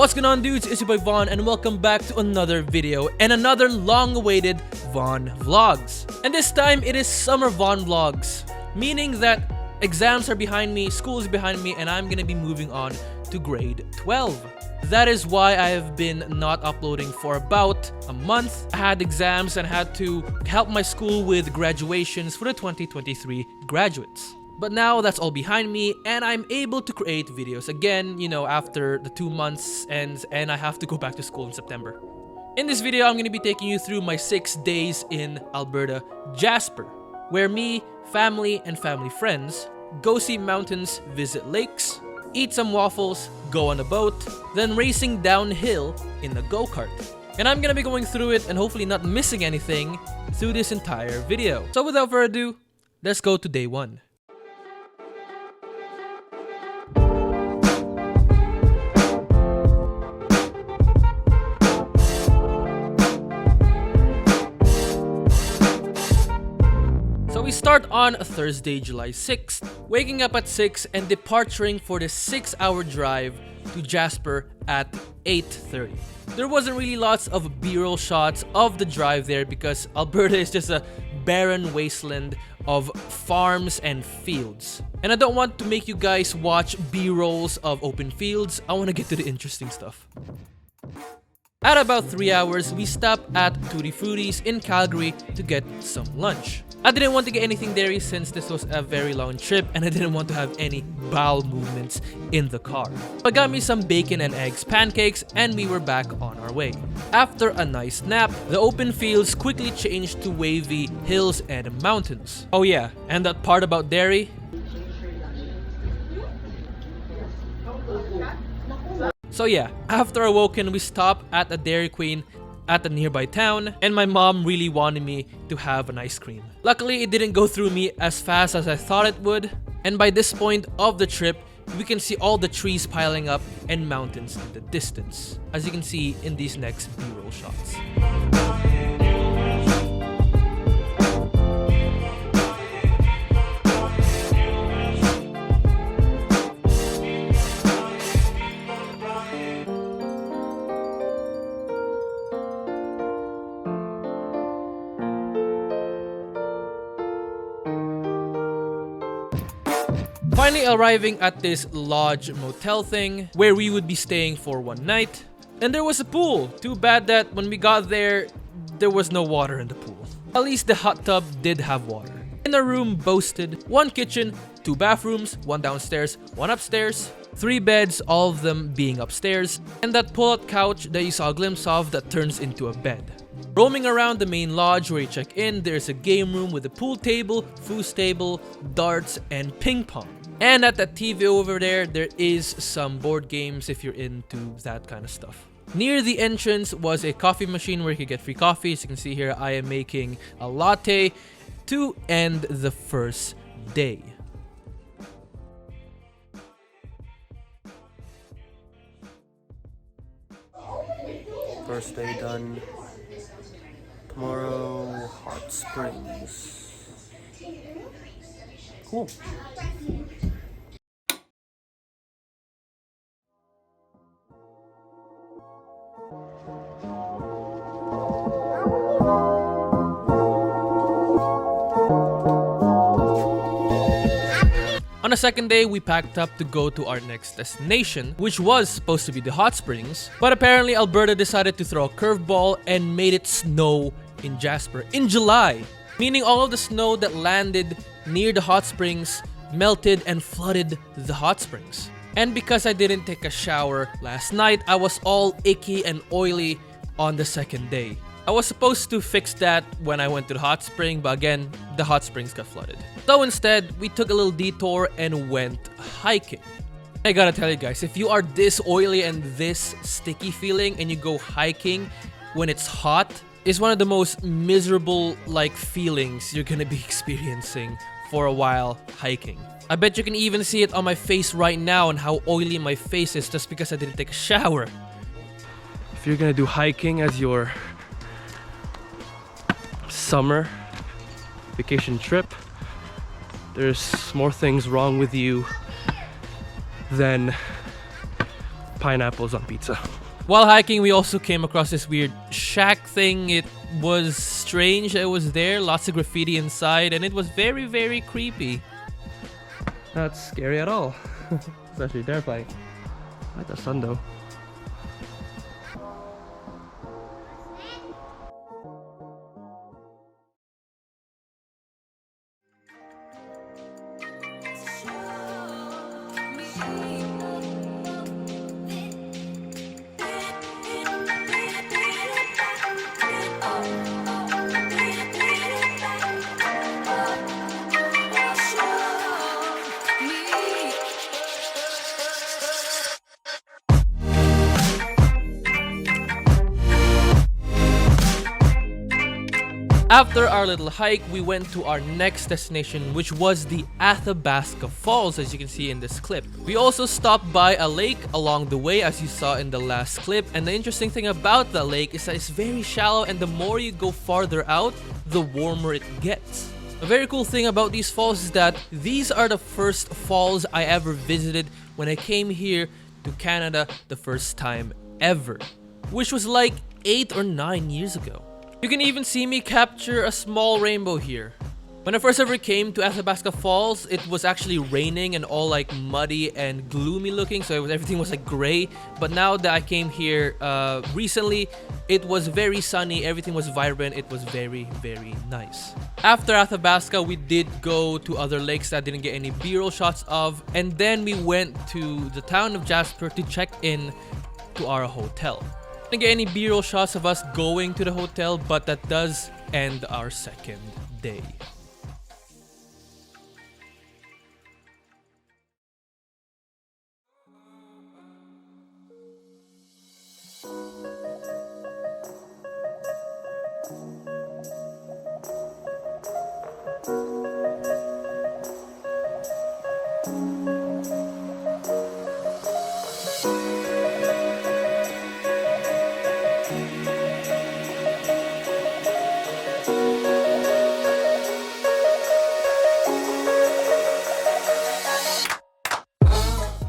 What's going on, dudes? It's your boy Von, and welcome back to another video and another long-awaited VonVlogs. And this time, it is summer VonVlogs, meaning that exams are behind me, school is behind me, and I'm gonna be moving on to grade 12. That is why I have been not uploading for about a month. I had exams and had to help my school with graduations for the 2023 graduates. But now that's all behind me and I'm able to create videos again, you know, after the 2 months ends and I have to go back to school in September. In this video, I'm going to be taking you through my 6 days in Alberta, Jasper, where me, family, and family friends go see mountains, visit lakes, eat some waffles, go on a boat, then racing downhill in a go-kart. And I'm going to be going through it and hopefully not missing anything through this entire video. So without further ado, let's go to day 1. We start on Thursday, July 6th, waking up at 6 and departing for the 6-hour drive to Jasper at 8:30. There wasn't really lots of B-roll shots of the drive there because Alberta is just a barren wasteland of farms and fields. And I don't want to make you guys watch B-rolls of open fields. I want to get to the interesting stuff. At about 3 hours, we stopped at Tutti Frutti's in Calgary to get some lunch. I didn't want to get anything dairy since this was a very long trip and I didn't want to have any bowel movements in the car. I got me some bacon and eggs pancakes and we were back on our way. After a nice nap, the open fields quickly changed to wavy hills and mountains. Oh yeah, and that part about dairy? So yeah, after awoken, we stopped at a Dairy Queen at the nearby town, and my mom really wanted me to have an ice cream. Luckily, it didn't go through me as fast as I thought it would, and by this point of the trip, we can see all the trees piling up and mountains in the distance, as you can see in these next B-roll shots. Finally arriving at this lodge motel thing where we would be staying for one night, and there was a pool. Too bad that when we got there was no water in the pool. At least the hot tub did have water. And the room boasted 1 kitchen, 2 bathrooms, 1 downstairs, 1 upstairs, 3 beds, all of them being upstairs, and that pull-out couch that you saw a glimpse of that turns into a bed. Roaming around the main lodge where you check in, there's a game room with a pool table, foos table, darts, and ping pong. And at that TV over there, there is some board games if you're into that kind of stuff. Near the entrance was a coffee machine where you could get free coffee. As you can see here, I am making a latte to end the first day. First day done. Tomorrow, hot springs. Cool. On the second day, we packed up to go to our next destination, which was supposed to be the hot springs, but apparently Alberta decided to throw a curveball and made it snow in Jasper in July, meaning all of the snow that landed near the hot springs melted and flooded the hot springs. And because I didn't take a shower last night, I was all icky and oily on the second day. I was supposed to fix that when I went to the hot spring, but again, the hot springs got flooded. So instead, we took a little detour and went hiking. I gotta tell you guys, if you are this oily and this sticky feeling and you go hiking when it's hot, it's one of the most miserable feelings you're gonna be experiencing for a while hiking. I bet you can even see it on my face right now and how oily my face is just because I didn't take a shower. If you're gonna do hiking as your summer vacation trip, there's more things wrong with you than pineapples on pizza. While hiking, we also came across this weird shack thing. It was strange that it was there, lots of graffiti inside, and it was very, very creepy. Not scary at all. It's actually terrifying. I like the sun though. After our little hike, we went to our next destination, which was the Athabasca Falls, as you can see in this clip. We also stopped by a lake along the way, as you saw in the last clip, and the interesting thing about the lake is that it's very shallow, and the more you go farther out, the warmer it gets. A very cool thing about these falls is that these are the first falls I ever visited when I came here to Canada the first time ever, which was like 8 or 9 years ago. You can even see me capture a small rainbow here. When I first ever came to Athabasca Falls, it was actually raining and all like muddy and gloomy looking, so everything was like gray. But now that I came here recently, it was very sunny, everything was vibrant, it was very, very nice. After Athabasca, we did go to other lakes that I didn't get any B-roll shots of, and then we went to the town of Jasper to check in to our hotel. Didn't get any B-roll shots of us going to the hotel, but that does end our second day.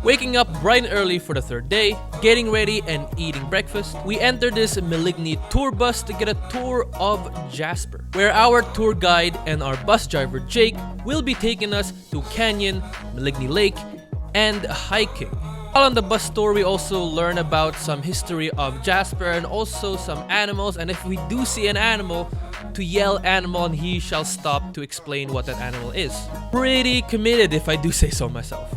Waking up bright and early for the third day, getting ready and eating breakfast, we enter this Miligny tour bus to get a tour of Jasper, where our tour guide and our bus driver Jake will be taking us to Canyon, Miligny Lake, and hiking. While on the bus tour, we also learn about some history of Jasper and also some animals, and if we do see an animal, to yell animal and he shall stop to explain what that animal is. Pretty committed if I do say so myself.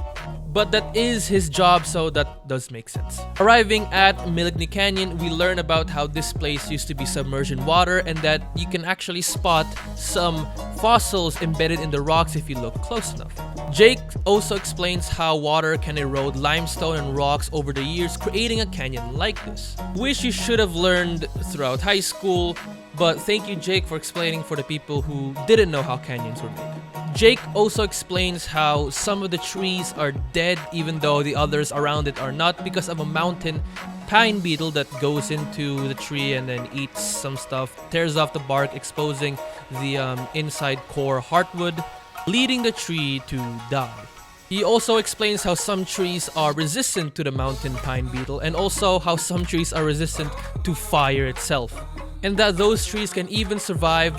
But that is his job, so that does make sense. Arriving at Miligny Canyon, we learn about how this place used to be submerged in water and that you can actually spot some fossils embedded in the rocks if you look close enough. Jake also explains how water can erode limestone and rocks over the years, creating a canyon like this, which you should have learned throughout high school, but thank you, Jake, for explaining for the people who didn't know how canyons were made. Jake also explains how some of the trees are dead even though the others around it are not, because of a mountain pine beetle that goes into the tree and then eats some stuff, tears off the bark, exposing the inside core heartwood, leading the tree to die. He also explains how some trees are resistant to the mountain pine beetle and also how some trees are resistant to fire itself, and that those trees can even survive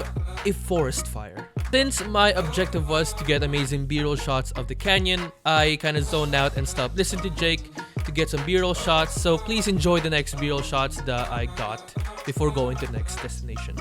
a forest fire. Since my objective was to get amazing B-roll shots of the canyon, I kind of zoned out and stopped listening to Jake to get some B-roll shots, so please enjoy the next B-roll shots that I got before going to the next destination.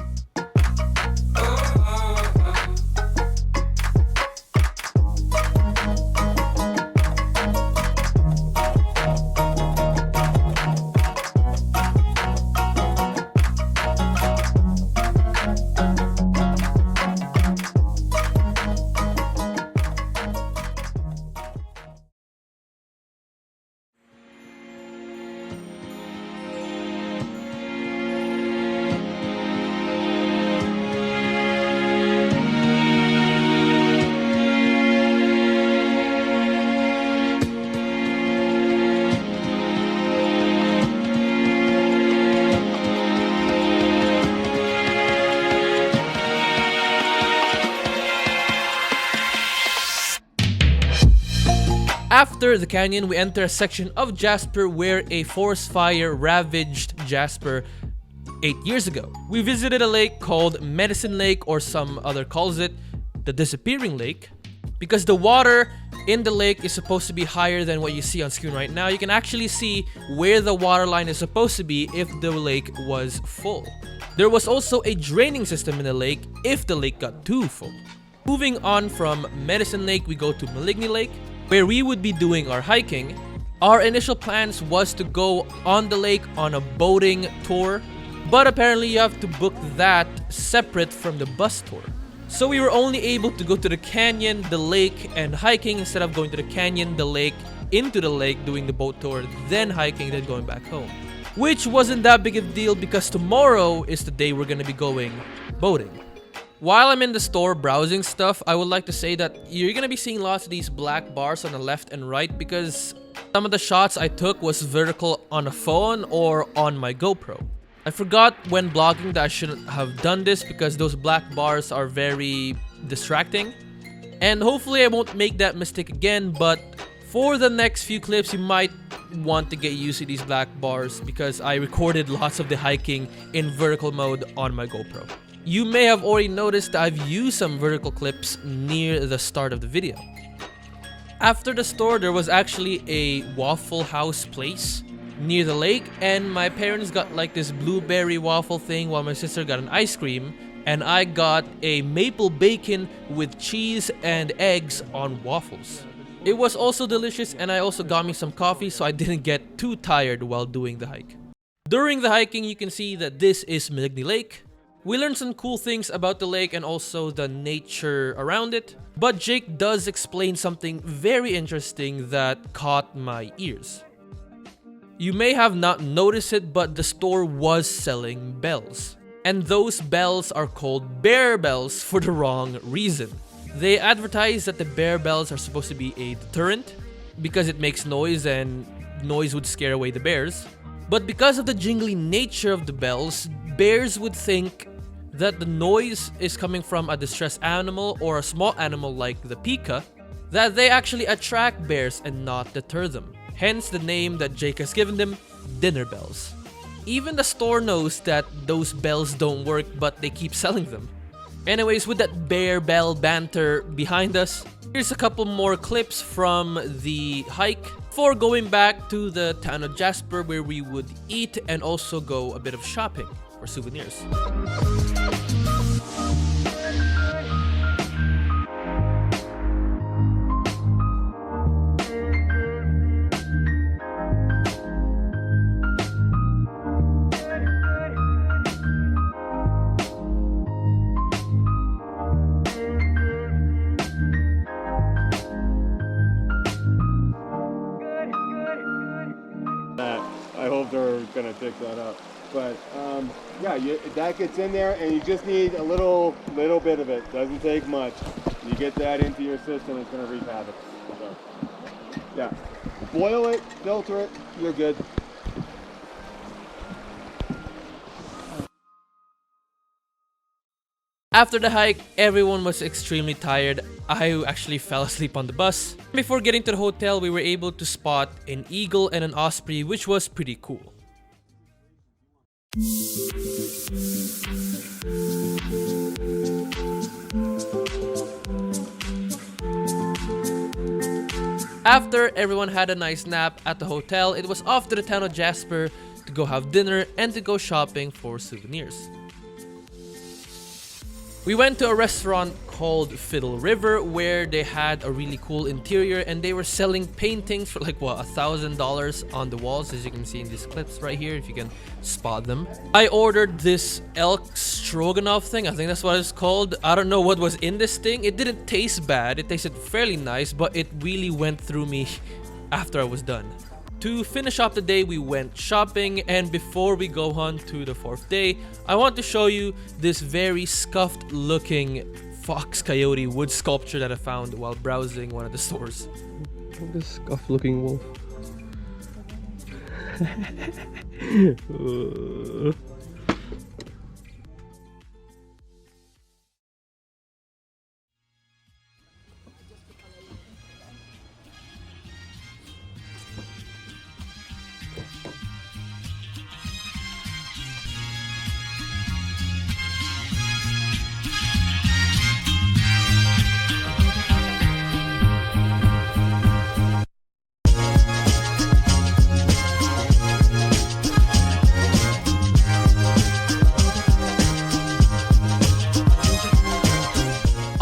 After the canyon, we enter a section of Jasper where a forest fire ravaged Jasper 8 years ago. We visited a lake called Medicine Lake, or some other calls it the Disappearing Lake, because the water in the lake is supposed to be higher than what you see on screen right now. You can actually see where the water line is supposed to be if the lake was full. There was also a draining system in the lake if the lake got too full. Moving on from Medicine Lake, we go to Maligny Lake, where we would be doing our hiking. Our initial plans was to go on the lake on a boating tour, but apparently you have to book that separate from the bus tour. So we were only able to go to the canyon, the lake, and hiking instead of going to the canyon, the lake, into the lake, doing the boat tour, then hiking, then going back home. Which wasn't that big of a deal because tomorrow is the day we're gonna be going boating. While I'm in the store browsing stuff, I would like to say that you're gonna be seeing lots of these black bars on the left and right because some of the shots I took was vertical on a phone or on my GoPro. I forgot when vlogging that I shouldn't have done this because those black bars are very distracting. And hopefully I won't make that mistake again, but for the next few clips you might want to get used to these black bars because I recorded lots of the hiking in vertical mode on my GoPro. You may have already noticed that I've used some vertical clips near the start of the video. After the store, there was actually a Waffle House place near the lake, and my parents got like this blueberry waffle thing while my sister got an ice cream, and I got a maple bacon with cheese and eggs on waffles. It was also delicious, and I also got me some coffee so I didn't get too tired while doing the hike. During the hiking, you can see that this is Maligny Lake. We learned some cool things about the lake and also the nature around it, but Jake does explain something very interesting that caught my ears. You may have not noticed it, but the store was selling bells. And those bells are called bear bells for the wrong reason. They advertise that the bear bells are supposed to be a deterrent because it makes noise and noise would scare away the bears. But because of the jingly nature of the bells, bears would think that the noise is coming from a distressed animal or a small animal like the pika, that they actually attract bears and not deter them. Hence the name that Jake has given them, dinner bells. Even the store knows that those bells don't work, but they keep selling them. Anyways, with that bear bell banter behind us, here's a couple more clips from the hike before going back to the town of Jasper where we would eat and also go a bit of shopping for souvenirs. I hope they're gonna pick that up. But yeah, that gets in there, and you just need a little bit of it. Doesn't take much. You get that into your system, it's gonna wreak havoc. So, yeah, boil it, filter it, you're good. After the hike, everyone was extremely tired. I actually fell asleep on the bus. Before getting to the hotel, we were able to spot an eagle and an osprey, which was pretty cool. After everyone had a nice nap at the hotel, it was off to the town of Jasper to go have dinner and to go shopping for souvenirs. We went to a restaurant called Fiddle River where they had a really cool interior and they were selling paintings for like what, $1,000 on the walls, as you can see in these clips right here if you can spot them. I ordered this elk stroganoff thing, I think that's what it's called. I don't know what was in this thing. It didn't taste bad, it tasted fairly nice, but it really went through me after I was done. To finish off the day, we went shopping, and before we go on to the fourth day, I want to show you this very scuffed looking fox coyote wood sculpture that I found while browsing one of the stores. This scuffed looking wolf.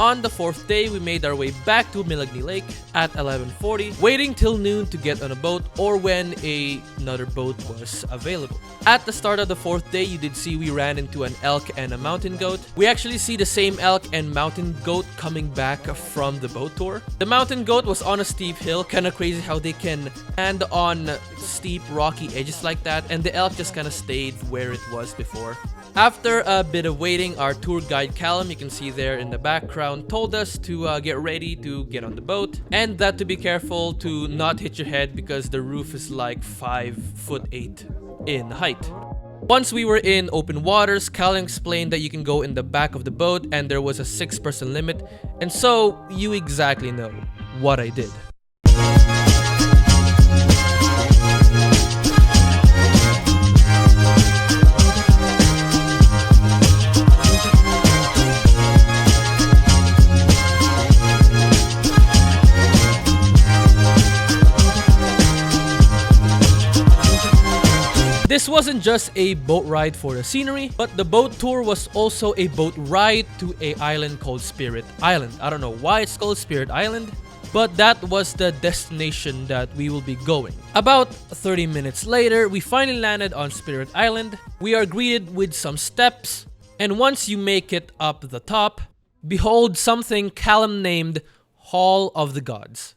On the 4th day, we made our way back to Milagni Lake at 11:40, waiting till noon to get on a boat or when another boat was available. At the start of the 4th day, you did see we ran into an elk and a mountain goat. We actually see the same elk and mountain goat coming back from the boat tour. The mountain goat was on a steep hill, kind of crazy how they can stand on steep rocky edges like that, and the elk just kind of stayed where it was before. After a bit of waiting, our tour guide Callum, you can see there in the background, told us to get ready to get on the boat and that to be careful to not hit your head because the roof is like 5'8" in height. Once we were in open waters, Callum explained that you can go in the back of the boat and there was a 6-person limit, and so you exactly know what I did. This wasn't just a boat ride for the scenery, but the boat tour was also a boat ride to an island called Spirit Island. I don't know why it's called Spirit Island, but that was the destination that we will be going. About 30 minutes later, we finally landed on Spirit Island. We are greeted with some steps, and once you make it up the top, behold something Callum named Hall of the Gods.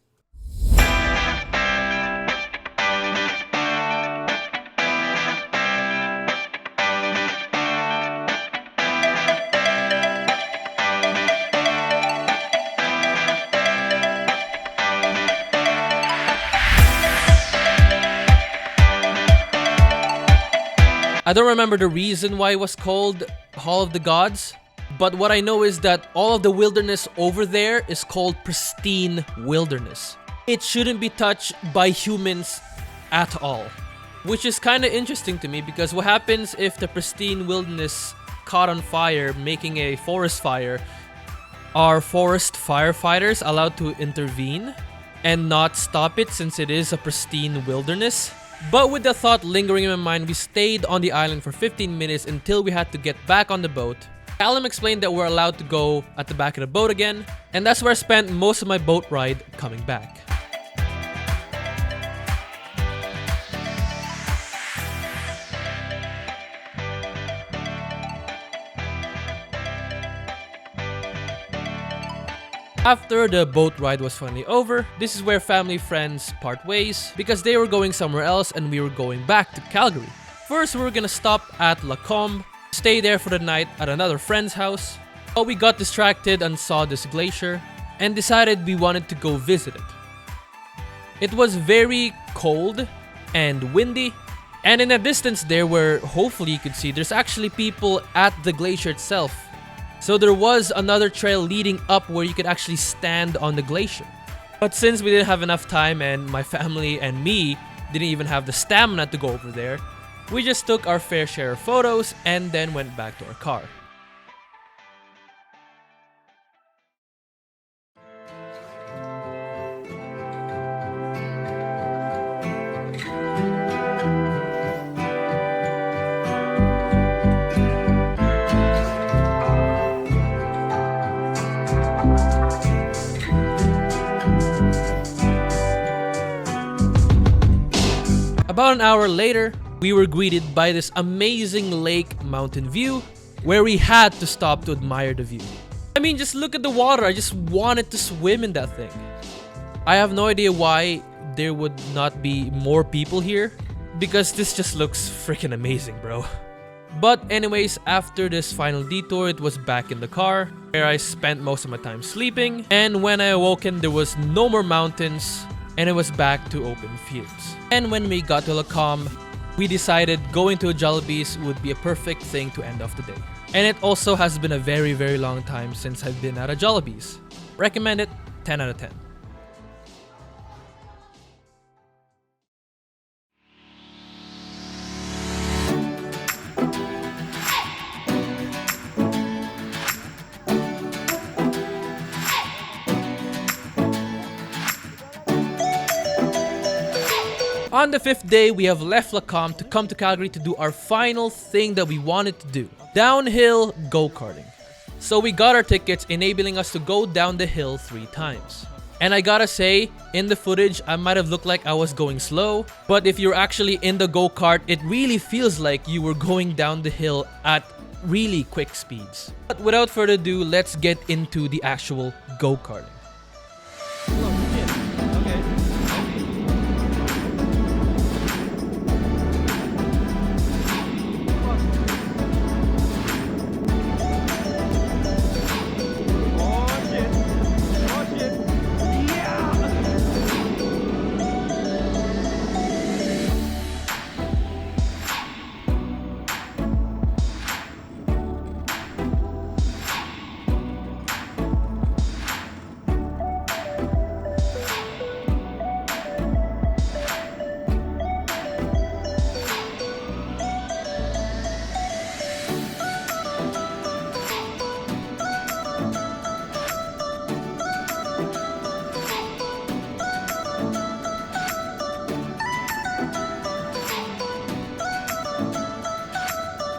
I don't remember the reason why it was called Hall of the Gods, but what I know is that all of the wilderness over there is called pristine wilderness. It shouldn't be touched by humans at all, which is kind of interesting to me because what happens if the pristine wilderness caught on fire, making a forest fire? Are forest firefighters allowed to intervene and not stop it since it is a pristine wilderness? But with the thought lingering in my mind, we stayed on the island for 15 minutes until we had to get back on the boat. Callum explained that we're allowed to go at the back of the boat again, and that's where I spent most of my boat ride coming back. After the boat ride was finally over, this is where family friends part ways because they were going somewhere else and we were going back to Calgary. First, we were gonna stop at Lacombe, stay there for the night at another friend's house, but we got distracted and saw this glacier and decided we wanted to go visit it. It was very cold and windy, and in the distance there where hopefully you could see there's actually people at the glacier itself. So there was another trail leading up where you could actually stand on the glacier. But since we didn't have enough time and my family and me didn't even have the stamina to go over there, we just took our fair share of photos and then went back to our car. About an hour later, we were greeted by this amazing lake mountain view where we had to stop to admire the view. I mean, just look at the water. I just wanted to swim in that thing. I have no idea why there would not be more people here because this just looks freaking amazing, bro. But anyways, after this final detour, it was back in the car where I spent most of my time sleeping, and when I awoken there was no more mountains and it was back to open fields. And when we got to Lacombe, we decided going to a Jollibee's would be a perfect thing to end off the day. And it also has been a very, very long time since I've been at a Jollibee's. Recommend it, 10 out of 10. On the 5th day, we have left Lacombe to come to Calgary to do our final thing that we wanted to do. Downhill go-karting. So we got our tickets, enabling us to go down the hill 3 times. And I gotta say, in the footage, I might have looked like I was going slow, but if you're actually in the go-kart, it really feels like you were going down the hill at really quick speeds. But without further ado, let's get into the actual go-karting.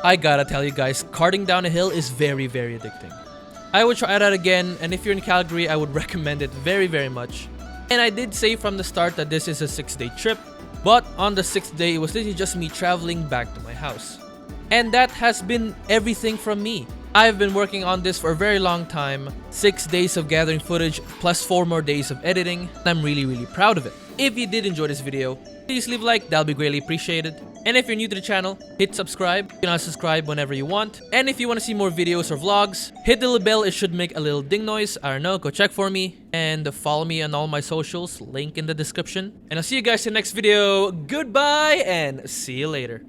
I gotta tell you guys, karting down a hill is very, very addicting. I would try that again, and if you're in Calgary, I would recommend it very, very much. And I did say from the start that this is a 6-day trip, but on the 6th day, it was literally just me traveling back to my house. And that has been everything from me. I've been working on this for a very long time, 6 days of gathering footage, plus 4 more days of editing, and I'm really, really proud of it. If you did enjoy this video, please leave a like, that'll be greatly appreciated. And if you're new to the channel, hit subscribe. You can unsubscribe whenever you want. And if you want to see more videos or vlogs, hit the little bell. It should make a little ding noise. I don't know, go check for me. And follow me on all my socials, link in the description. And I'll see you guys in the next video. Goodbye and see you later.